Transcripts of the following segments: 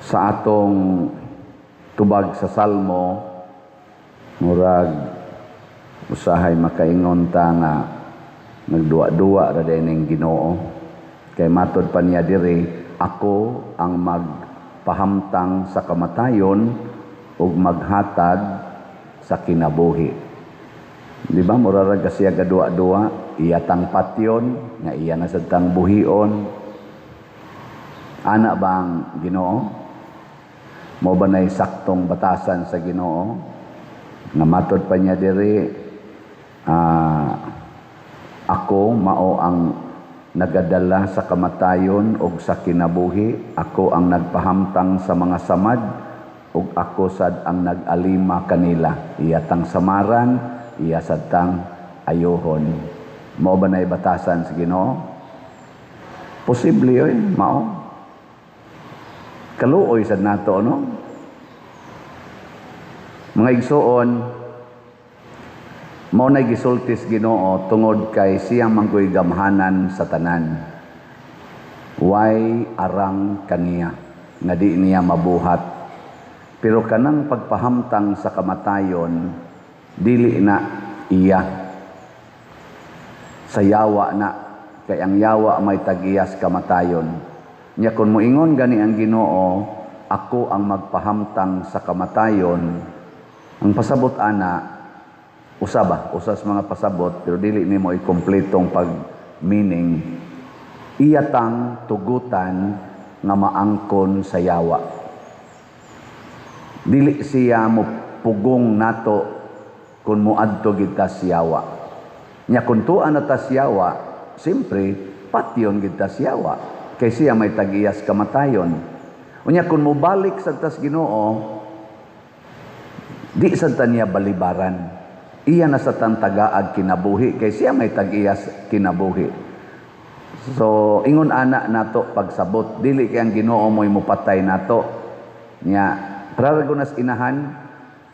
sa atong tubag sa Salmo, murag usahay makaingon ta nga nagduwa-duwa ra dining Ginoo. Kay matod pa niya diri, ako ang magpahamtang sa kamatayon ug maghatag sa kinabuhi. Di ba murag siya gadua-dua, iya tang patyon nga iya na sad tang buhion. Ana bang Ginoo? Mo ba nay saktong batasan sa Ginoo? Nga matod pa niya diri, ako mao ang nagadala sa kamatayon ug sa kinabuhi, ako ang nagpahamtang sa mga samad ug ako sad ang nag-alima kanila. Iya tang samaran, iya sad tang ayohon. Mao ba nay batasan sa Ginoo? Posible yoy, mao. Kaluoy sad nato, no? Mga igsoon, mao na gisultis Ginoo tungod kay siyang manggoy gamhanan sa tanan. Way arang kaniya nga di niya mabuhat. Pero kanang pagpahamtang sa kamatayon, dili na iya. Sa yawa na, kay ang yawa may tag-iyas kamatayon. Nya kun moingon gani ang Ginoo, ako ang magpahamtang sa kamatayon, ang pasabot ana, usas mga pasabot, pero dili nimo ikompletong pag-meaning, iyatang tugutan nga maangkon sa yawa. Dili siya mo pugong nato kung muadto gid ta sa yawa. Nya kun tuan na ta sa yawa, siyempre, patyon gid ta sa yawa. Kay siya may tag-iyas kamatayon. Unya kun mobalik sa tas Ginoo, di sa niya balibaran. Iya na sa tang tagaag kinabuhi, kay siya may tag-iyas kinabuhi. So ingon ana nato pagsabot, dili kay ang Ginoo mo'y mupatay nato. Nya praragonas inahan,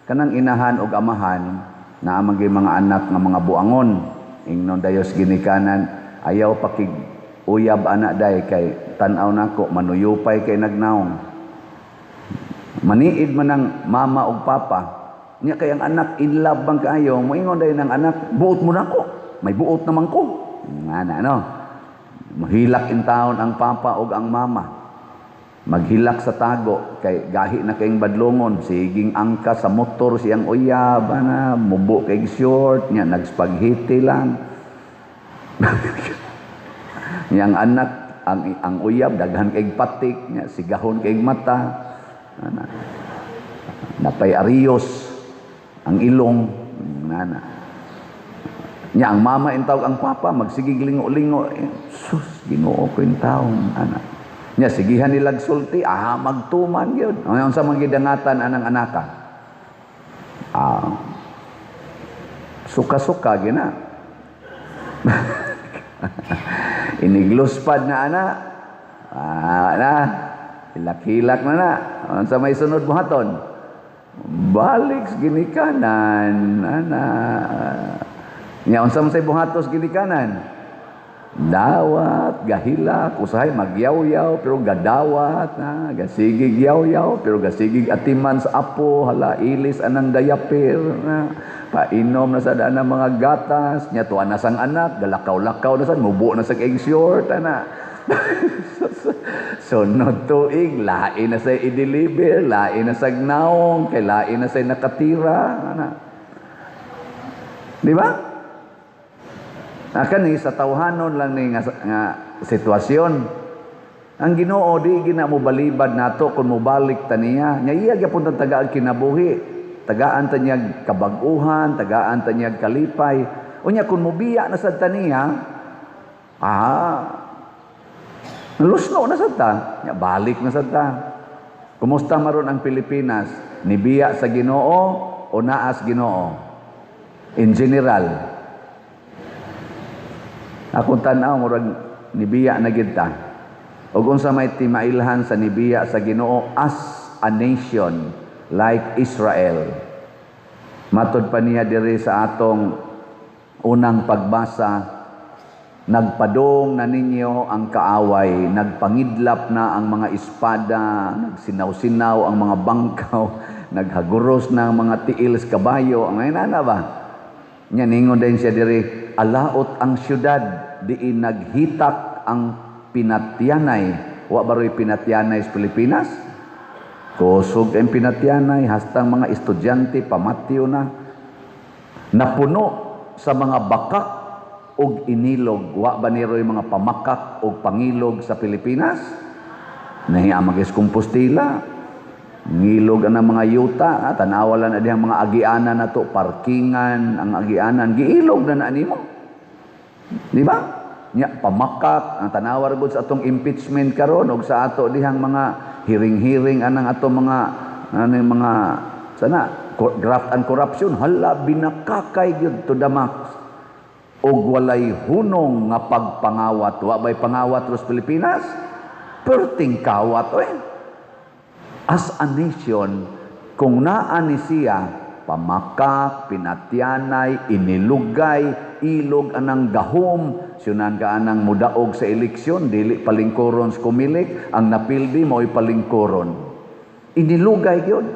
kanang inahan ug amahan na amang mga anak nga mga buangon. Ingnon dayos ginikanan, ayaw pakig uyab anak day kay tan-aw nako manuyupay kay nagnaong. Maniid man ang mama ug papa. Nya kay ang anak in love bang kaayo, moingon day ng anak, buot mo nako. May buot naman ko. Ngana no. Mahilak in taon ang papa ug ang mama. Maghilak sa tago kay gahi na kayong badlongon, siging angka sa motor siyang uyab ana, mubo kay short nya nagspaghetti lang. Yang anak ang uyab daghan kay patik nya sigahon kay mata. Napay ariyos ang ilong nana. Nya ang mama intawag ang papa magsigig lingo-lingo. Sus, Ginoo ko in taon ana. Nya sigihan nilag sulti, magtuman gyud. Ano sa mga gidangatan anang anaka? Suka-suka gina. Inigluspad na ana. Hilak-hilak na. Ano sa may sunod buhaton? Balik ginikanan ana. Nya unsa man say buhatos ginikanan? Dawat, gahilak, usahay magyaw-yaw pero gadawat, gasigig yaw-yaw pero gasigig atiman sa apo, hala ilis anang dayapir, painom na sa daan ng mga gatas, nya tuwa na sang anak, galakaw-lakaw na sa, mubo na sa egg short, ana. Sunod tuig, lain na sa i-deliver, lain na sa gnaong, kay lain na sa nakatira, ana. Di ba? Kani sa tawhanon lang ni nga sitwasyon. Ang Ginoo di gina mo balibad nato kun mobalik ta niya. Nya iya gyapon ta tagaan kinabuhi. Tagaan ta niya kabag-uhan, tagaan ta niya kalipay. Unya kun mobiya na sad ta niya, lusno na sad ta. Nya balik na sad ta. Kumusta maron ang Pilipinas? Nibiya sa Ginoo o naas Ginoo? In general, akong tanaw murag nibiya na gid ta. Ug unsa may timailhan sa nibiya sa Ginoo as a nation like Israel. Matod pa niya diri sa atong unang pagbasa Nagpadong na ninyo ang kaaway, nagpangidlap na ang mga espada, nagsinaw-sinaw ang mga bangkaw, naghaguros na ang mga tiil sa kabayo. Ang inana ba? Nya ningon din siya diri, alaot ang syudad, diin naghitak ang pinatyanay. Wa baroy pinatyanay sa Pilipinas? Kusog ang pinatyanay, hastang mga estudyante, pamatyo na. Napuno sa mga bakak og inilog. Wa ba niroy mga pamakak og pangilog sa Pilipinas? Nahiya magis kumpostila. Ngilog ang mga yuta, tanawalan na diyang mga agianan na to, parkingan, ang agianan, giilog na nimo. Di ba? Nya pamakak, ang tanawar gud sa atong impeachment karon og sa ato dihang mga hiring-hiring anang atong mga sana graft and corruption, hala binakakay gyud to the max. Og walay hunong nga pagpangawat. Wa bay pangawat sa Pilipinas? Perting kawat As a nation, kung naa ni siya, pamakak, pinatyanay, inilugay, ilog anang gahom, sunan ka anang mudaog sa eleksyon, dili palingkoron sa kumilik, ang napildi mo'y palingkoron. Inilugay yun.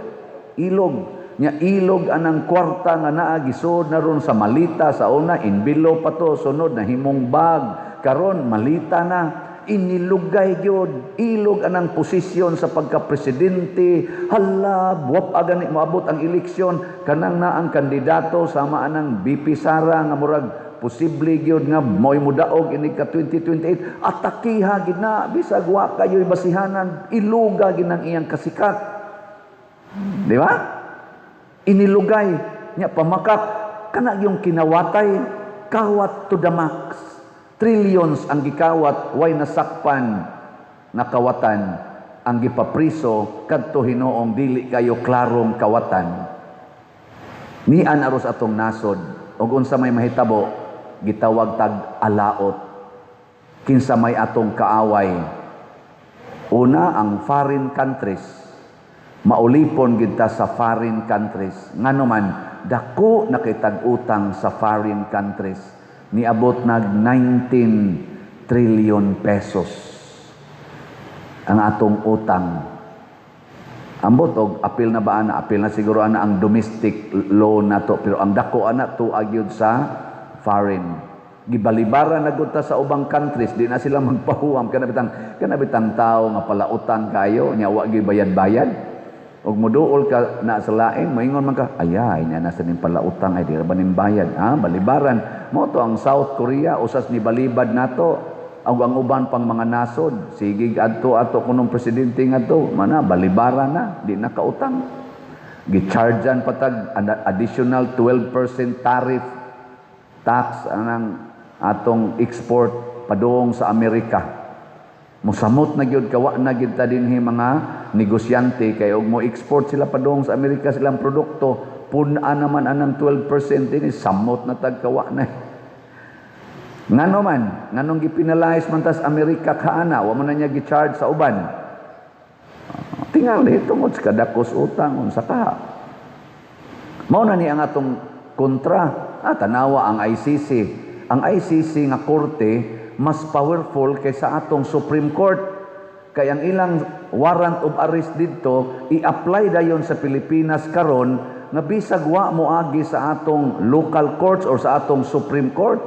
Ilog. Nya ilog anang kwarta nga naa gisod na ron sa malita sa una, inbilo pa to, sunod na himong bag, karon malita na. Inilugay gyud, ilog anang posisyon sa pagka-presidente. Hala, buwap agani moabot ang eleksyon, kanang na ang kandidato sama anang BP Sara nga murag posible gyud nga mo'y mudaog ini ka 2028. Atakiha gid na bisag wa kayo'y basihanan, iluga gid ang iyang kasikat. Di ba? Inilugay nya pamakak kana yung kinawatay, kawat to the max. Trillions ang gikawat, way nasakpan nakawatan ang gipapriso kadto hinuong dili kayo klarong kawatan. Nian aros atong nasod ug unsa may mahitabo gitawag tag alaot. Kinsa may atong kaaway. Una ang foreign countries. Maulipon gid ta sa foreign countries. Ngano man dako nakitag utang sa foreign countries. Niabot nag 19 trillion pesos ang atong utang. Ambot og apil na ba ana? Apil na siguro ana ang domestic loan nato, pero ang dako ana to agyud sa foreign. Gibalibara na gud ta sa ubang countries, di na sila magpahuam kanabitang tao nga palautan kayo nya wa gyud bayad-bayad. Og moduol ka na sa lain, moingon man ka, ayay, na nasa ning palautang, ay di ra ba ning bayad? Balibaran. Mo to ang South Korea, usas ni balibad nato. Ang uban pang mga nasod, sige adto kunong presidente ngadto, mana balibaran na, di na kautang. Gichargean patag additional 12% tariff tax anang atong export padung sa Amerika. Musamot na gyud kawa na gyud ta dinhi mga negosyante kay og mo export sila padung sa Amerika silang produkto, puna naman anang 12% dinhi, samot na tag kawa na. Ngano man, nganong gipinalize man tas Amerika kaana, wa man na niya gi-charge sa uban. Tingali tungod sa kadakos utang unsa ka. Mao na ni ang atong kontra, tanawa ang ICC. Ang ICC nga korte mas powerful kaysa atong Supreme Court. Kaya ang ilang warrant of arrest dito, i-apply dayon sa Pilipinas karon nga bisag wa moagi sa atong local courts or sa atong Supreme Court.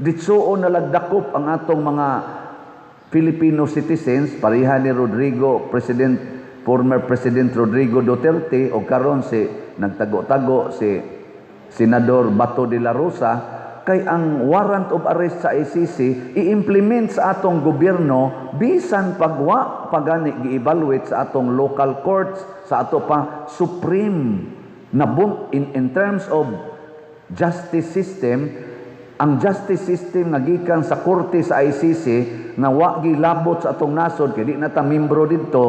Ditsuon nalagdakop ang atong mga Filipino citizens, pareha ni former President Rodrigo Duterte o karon si nagtago-tago si Senador Bato de la Rosa. Kay ang warrant of arrest sa ICC i-implement sa atong gobyerno bisan pagwa pagani gi-evaluate sa atong local courts, sa ato pa supreme na in terms of justice system. Ang justice system nga gikan sa korte sa ICC nga wa gilabot sa atong nasod kay di na ta membro didto,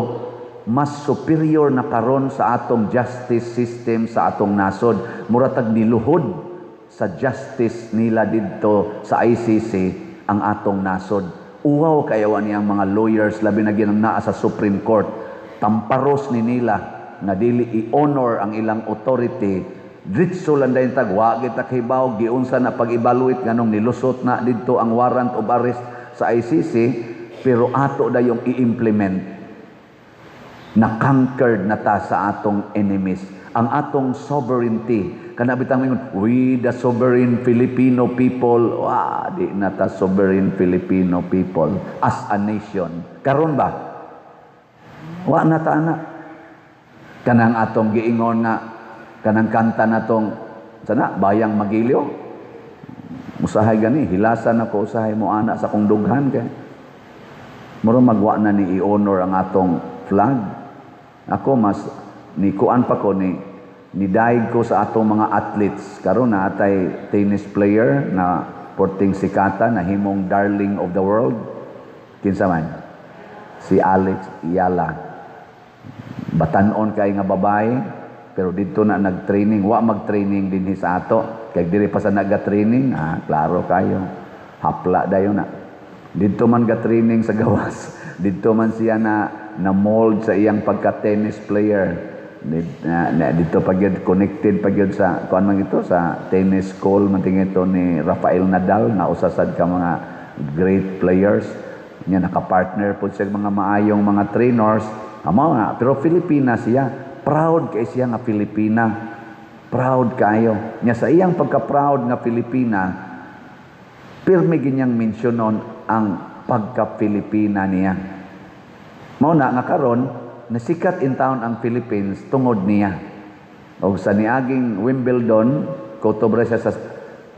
mas superior na karon sa atong justice system sa atong nasod. Muratag niluhod sa justice nila didto sa ICC ang atong nasod. Uwaw kayawan niyang mga lawyers labi na ginang sa Supreme Court. Tamparos ni nila nga dili i-honor ang ilang authority Dritso lang dayon tag wa kita kahibaw giunsa na pag-evaluate nganong nilusot na didto ang warrant of arrest sa ICC, pero ato dayong i-implement. Na-conquered na ta sa atong enemies. Ang atong sovereignty. Kana bitang mingon, we the sovereign Filipino people. Di na ta sovereign Filipino people as a nation. Karon ba? Wa na ta na. Kanang atong giingon nga, kanang kanta natong sana bayang magilyo. Usahay gani, hilasan ako usahay mo ana sa kong dughan kay. Muro magwa na ni i-honor ang atong flag. Ako mas ni kuan pa ko ni daig ko sa atong mga athletes. Karon na atay tennis player na porting sikata na himong darling of the world. Kinsa man? Si Alex Ayala. Batanon kay nga babae, pero dito na nag-training. Wa mag-training din sa ato. Kaya diri pa sa naga-training, klaro kayo. Hapla dayon na. Dito man ga-training sa gawas. Dito man siya na mold sa iyang pagka-tennis player. Dito pa gyud connected pa gyud sa kuan man ito sa tennis school man ito ni Rafael Nadal na usasad ka mga great players. Nya naka-partner po siya mga maayong mga trainers. Amo nga, pero Filipina siya. Proud kay siya nga Filipina. Proud kayo. Nya sa iyang pagka-proud nga Filipina, pirmi ginyang mensyonon ang pagka-Filipina niya. Mao na nga karon nasikat in town ang Philippines tungod niya. O sa niaging Wimbledon, kotobra siya sa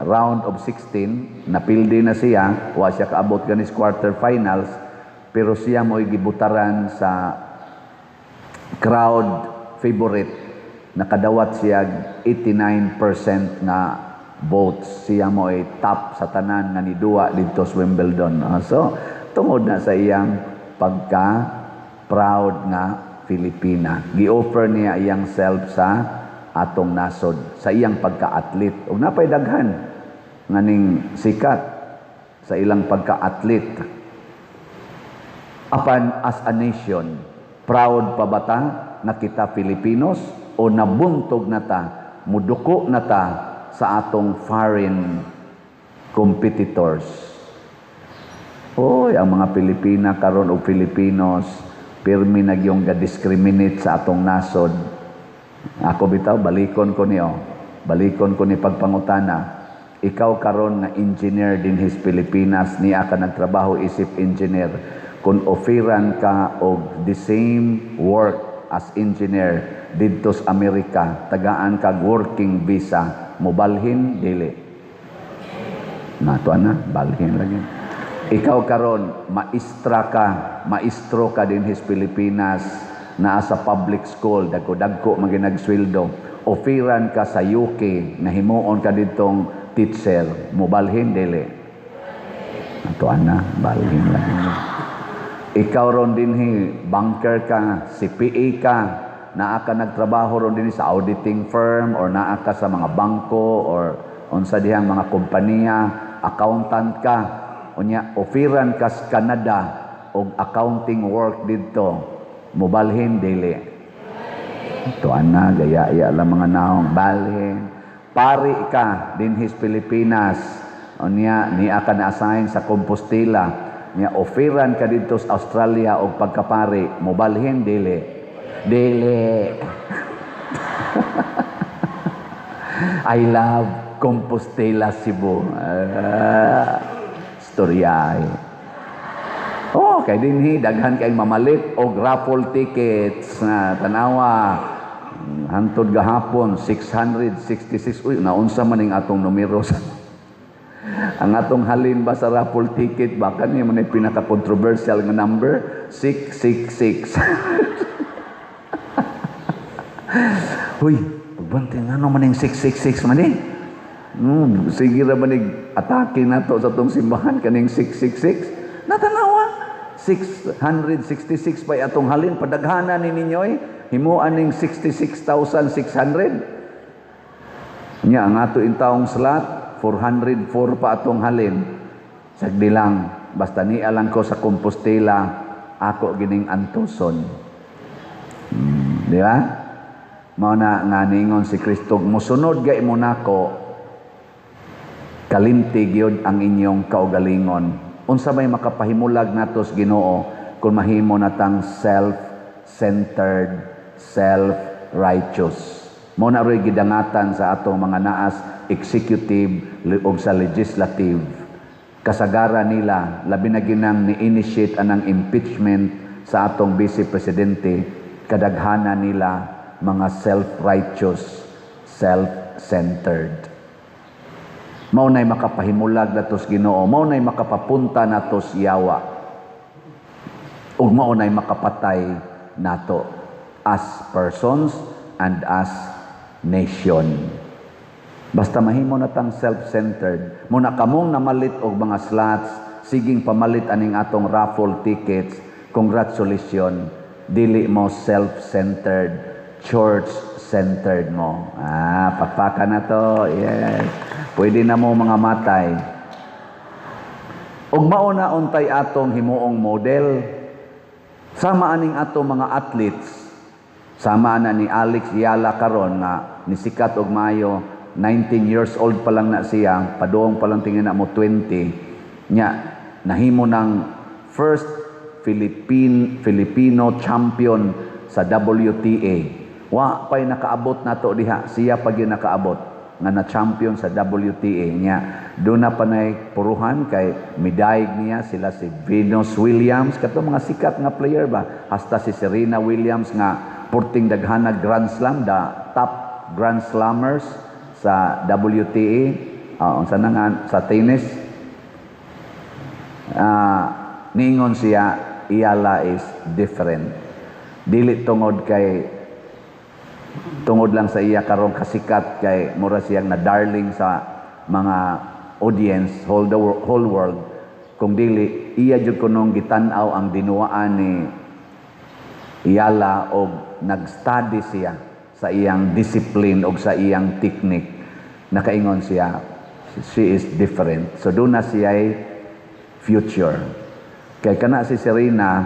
round of 16, napildi na siya, wa siya kaabot ganis quarterfinals, pero siya mo'y gibutaran sa crowd favorite. Nakadawat siya 89% na votes. Siya mo'y top sa tanan nga niduwa dito sa Wimbledon. So, tungod na sa iyang pagka-proud nga Filipina. Gi-offer niya iyang self sa atong nasod, sa iyang pagka-athlete. O napay daghan nganing sikat sa ilang pagka-athlete. Apan as a nation, proud pa ba ta na kita Filipinos o nabuntog na ta, muduko na ta sa atong foreign competitors? Oy, ang mga Pilipina karon o Filipinos pirmi nagyong ga-discriminate sa atong nasod. Ako bitaw balikon ko niyo. Balikon ko ni pagpangutana. Ikaw karon nga engineer din his Pilipinas, niya ka nagtrabaho isip engineer. Kung ofiran ka og the same work as engineer didto sa Amerika, tagaan kag working visa, mobalhin dili. Nato na, balhin lagi. Ikaw karon maestro ka din his Pilipinas, naa sa public school, dagko maginagsweldo. Ofiran ka sa UK, nahimuon ka ditong teacher, mobalhin dili. Nato na, balhin lagi. Ikaw ron dinhi, banker ka, CPA ka, naa ka nagtrabaho ron dinhi sa auditing firm or naa ka sa mga bangko or unsa dihang mga kompanya, accountant ka, unya ofiran ka sa Canada og accounting work didto, mobalhin dili. Ito ana gaya lang mga naong balhin. Pari ka dinhi sa Pilipinas, unya niya ka na-assign sa Compostela. Niya ofiran ka dito sa Australia o pagkapari, mobalhin dili. Dili. I love Compostela, Cebu. Storyay. Kay dinhi daghan kay mamalit og raffle tickets na tanawa. Hantod gahapon 666. Uy, naunsa man ning atong numero sa ang atong halin ba sa raffle ticket, baka niya man yung pinaka-controversial nga number, 666. Uy, pagbanting ano man yung 666 man eh. Sige na man atake na to sa itong simbahan, kaning 666. Natanawa, 666 pa atong halin, padaghanan ni ninyo eh. Himuan ning 66,600. Nya, ang ato in taong slot, 404 pa atong halin. Sagdi lang, basta ni alang ko sa Compostela, ako gining antuson. Di ba? Mao na nga ningon si Kristo, musunod gay mo nako, kalimti gyud ang inyong kaugalingon. Unsa may makapahimulag natos Ginoo kung mahimo natang self-centered, self-righteous. Mao na roy gidangatan sa atong mga naas executive ug sa legislative. Kasagaran nila labi na ginang ni-initiate anang impeachment sa atong vice presidente, kadaghanan nila mga self-righteous, self-centered. Mao nay makapahimulag natos Ginoo, mao nay makapapunta natos yawa, ug mao nay makapatay nato as persons and as nation. Basta mahimo natang self-centered, muna kamong namalit og mga slots, siging pamalit aning atong raffle tickets, congratulations, dili mo self-centered, church-centered mo. Pakpaka na to, yes. Pwede na mo mga matay. Ug mauna untay atong himuong model, sama aning atong mga athletes, sama na ni Alex Yala karon nga nisikat og maayo, 19 years old pa lang na siya, paduong pa lang tingin na mo 20, nya nahimo ng first Filipino champion sa WTA. Wa pay nakaabot nato diha, siya pag yun nakaabot nga na champion sa WTA nya. Doon na panay puruhan kay midayeg niya sila si Venus Williams, kato mga sikat nga player ba, hasta si Serena Williams nga purting daghana Grand Slam, the top Grand Slammers sa WTA, unsa na nga sa tennis. Ningon siya, Iyala is different. Dili tungod lang sa iya karong kasikat kay mura siyang na darling sa mga audience, whole world, kung dili iya jud kunong gitan-aw ang dinuwaan ni Iyala og nag-study siya sa iyang discipline o sa iyang technique. Nakaingon siya, she is different. So doon na siya ay future. Kaya kana si Serena,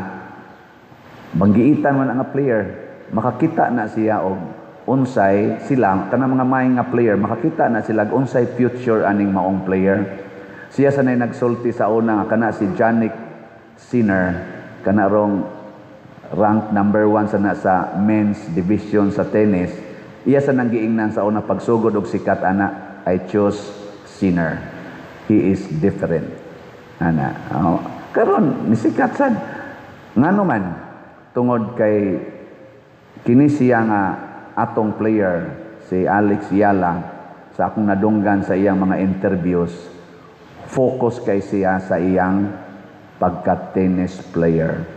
banggiitan man ang player, makakita na siya og unsay sila, kana mga may nga player, makakita na sila unsay future aning maong player. Siya sanay nagsulti sa una, kana si Jannik Sinner, kana rong rank number 1 sana sa men's division sa tennis. Iya sa nang giingnan sa una pagsugod og sikat ana, I chose Sinner. He is different. Ana, karon ni sikat sad. Ngano man tungod kay kini siya nga atong player si Alex Yala, sa akong nadunggan sa iyang mga interviews, focus kay siya sa iyang pagka-tennis player.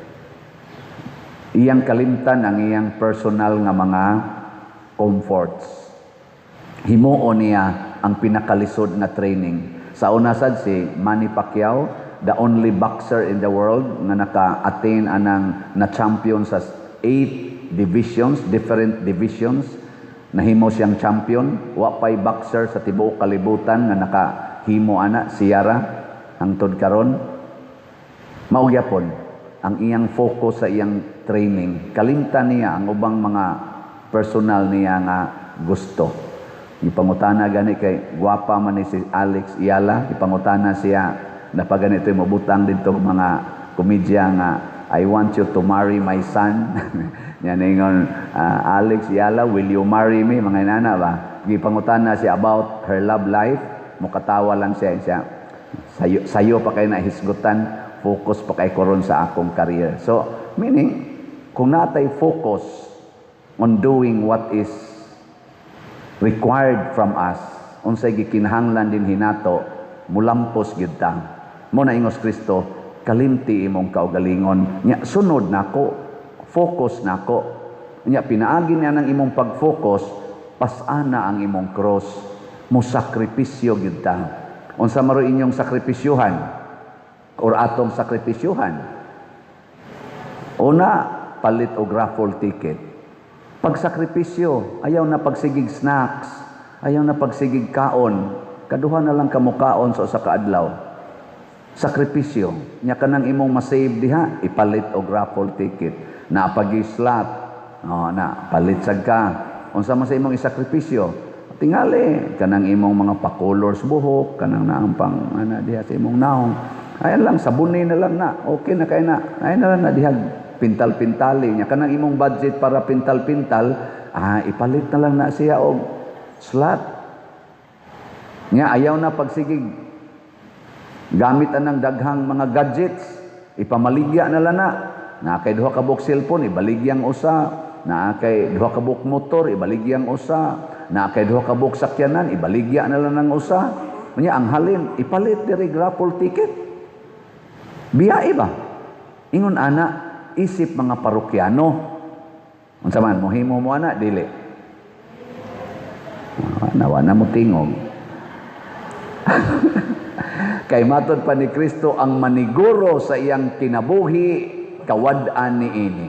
Iyang kalimtan ang iyang personal nga mga comforts. Himuon niya ang pinakalisod na training. Sa una sad si Manny Pacquiao, the only boxer in the world nga naka-attain anang na-champion sa 8 divisions, different divisions. Nahimo siyang champion. Wa pay boxer sa tibuok kalibutan nga nakahimo ana, siyara hangtod karon. Mao gyapon ang iyang focus sa iyang training. Kalimtan niya ang ubang mga personal niya nga gusto. Ipangutana gani kay gwapa man ni si Alex Yala, ipangutana siya na pag ganito mabutang dito mga komedya nga, I want you to marry my son. Yan ingon, Alex Yala, will you marry me? Mga inana ba? Ipangutana siya about her love life, mukatawa lang siya. Sayo pa kayo na hisgutan, focus pa kay koron sa akong career. So, meaning, kung natay focus on doing what is required from us, unsay gikinahanglan din hinato, mulampos gyud ta. Mo na ingos Kristo, kalimti imong kaugalingon. Nya sunod nako, focus nako. Nya pinaagi niya ng imong pag-focus, pasana ang imong cross, mo sakripisyo gyud ta. Unsa maro inyong sakripisyuhan? Or atong sakripisyuhan. Una, palit og raffle ticket. Pagsakripisyo, ayaw na pagsigig snacks, ayaw na pagsigig kaon, kaduha na lang kamo kaon sa usa ka adlaw. Sakripisyo, nya kanang imong masave diha, ipalit og raffle ticket. Na pagi slot, na palit sad ka. unsa man sa imong isakripisyo, tingali kanang imong mga pa-colors buhok, kanang naampang ana diha sa imong naong. Ayan lang, sabunin na lang na. Okay na kay na. Ayan na lang na dihag pintal-pintali niya. Kanang imong budget para pintal-pintal, ipalit na lang na siya og slot. Nya ayaw na pagsigig. Gamit anang daghang mga gadgets, ipamaligya na lang na. Na kay duha ka buok cellphone, ibaligyang usa. Na kay duha ka buok motor, ibaligyang usa. Na kay duha ka buok sakyanan, ibaligya na lang ng usa. Nya ang halin, ipalit diri grapple ticket. Biyae ba? Ingon ana, isip mga parokyano. Unsa man mohimo mo ana dili. Nawa na mo tingog. Kay matod pa ni Kristo ang maniguro sa iyang kinabuhi kawad-an niini.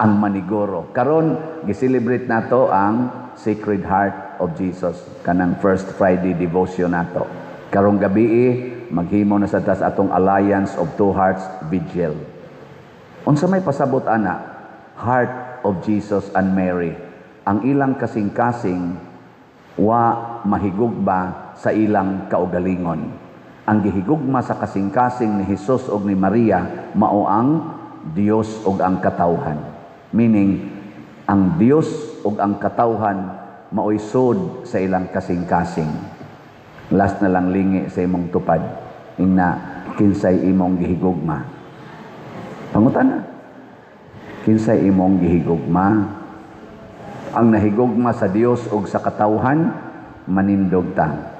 Ang maniguro. Karon gi-celebrate nato ang Sacred Heart of Jesus kanang First Friday devotion nato. Karong gabi maghimo na sa tas atong Alliance of Two Hearts Vigil. Unsa may pasabot ana? Heart of Jesus and Mary. Ang ilang kasing-kasing wa mahigugba sa ilang kaugalingon. Ang gihigugma sa kasing-kasing ni Jesus ug ni Maria mao ang Dios ug ang katawhan. Meaning ang Dios ug ang katawhan mao'y sud sa ilang kasing-kasing. Last na lang lingi sa imong tupad. Ingna, kinsay imong gihigugma. Pangutana. Kinsay imong gihigugma. Ang nahigugma sa Dios ug sa katawhan, manindog ta.